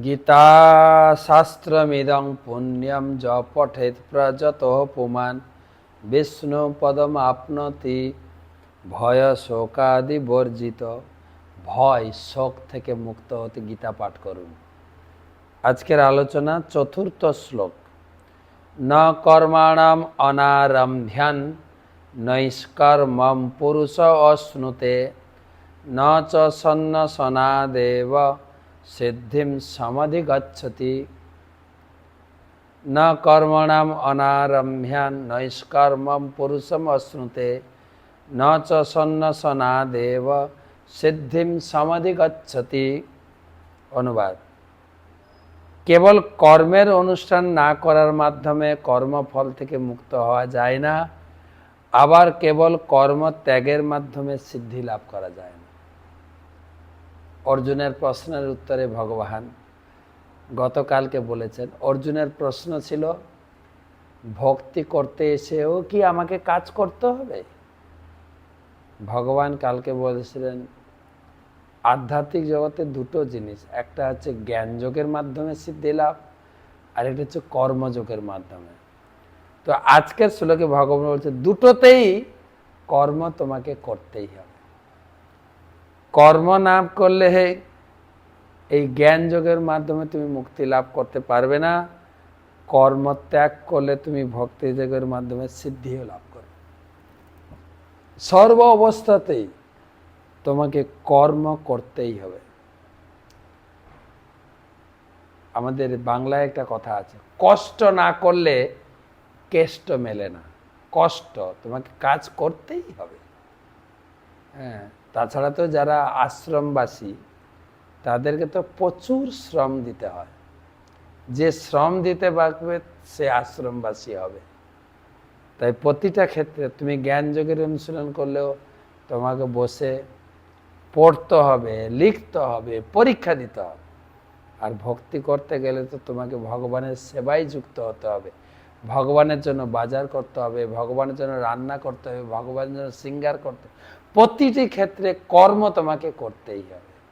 গীতা শাস্ত্রমিদং পুণ্যম য পঠেত প্রযতঃ পুমান বিষ্ণু পদম আপনতি ভয় শোকাদি বর্জিত। ভয় শোক থেকে মুক্ত হতে গীতা পাঠ করুন। আজকের আলোচনা চতুর্থ শ্লোক। ন কর্মাণম অনারম্ভ্যান নৈষ্কর্মম পুরুষ অশ্নুতে ন চ সন্ন্যাসনাদেব সিদ্ধিম সমাধিগচ্ছতি। ন কর্মণাম অনারম্ভ্যান নৈষ্কর্মম পুরুষম অশ্নুতে ন চ সন্ন্যাসনাদেব সিদ্ধিম সমাধিগচ্ছতি। অনুবাদ: কেবল কর্মের অনুষ্ঠান না করার মাধ্যমে কর্মফল থেকে মুক্ত হওয়া যায় না, আবার কেবল কর্ম ত্যাগের মাধ্যমে সিদ্ধি লাভ করা যায় না। অর্জুনের প্রশ্নের উত্তরে ভগবান গতকালকে বলেছেন, অর্জুনের প্রশ্ন ছিল, ভক্তি করতে এসেও কি আমাকে কাজ করতে হবে? ভগবান কালকে বলেছিলেন, আধ্যাত্মিক জগতে দুটো জিনিস, একটা হচ্ছে জ্ঞান যোগের মাধ্যমে সিদ্ধি লাভ, আর একটা হচ্ছে কর্মযোগের মাধ্যমে। তো আজকের শ্লোকে ভগবান বলছে, দুটোতেই কর্ম তোমাকে করতেই হবে। কর্ম না করলে এই জ্ঞান যোগের মাধ্যমে তুমি মুক্তি লাভ করতে পারবে না। কর্ম ত্যাগ করলে তুমি ভক্তি যোগের মাধ্যমে সিদ্ধিও লাভ করবে। সর্ব অবস্থাতেই তোমাকে কর্ম করতেই হবে। আমাদের বাংলায় একটা কথা আছে, কষ্ট না করলে কেষ্ট মেলে না। কষ্ট, তোমাকে কাজ করতেই হবে। হ্যাঁ, তাছাড়া তো যারা আশ্রমবাসী তাদেরকে তো প্রচুর শ্রম দিতে হয়। যে শ্রম দিতে পারবে সে আশ্রমবাসী হবে। তাই প্রতিটা ক্ষেত্রে তুমি জ্ঞান যোগের অনুশীলন করলেও তোমাকে বসে পড়তে হবে, লিখতে হবে, পরীক্ষা দিতে হবে। আর ভক্তি করতে গেলে তো তোমাকে ভগবানের সেবায় যুক্ত হতে হবে। ভগবানের জন্য বাজার করতে হবে, ভগবানের জন্য রান্না করতে হবে, ভগবানের জন্য শৃঙ্গার করতে হবে। প্রতিটি ক্ষেত্রে কর্ম তোমাকে করতেই হবে।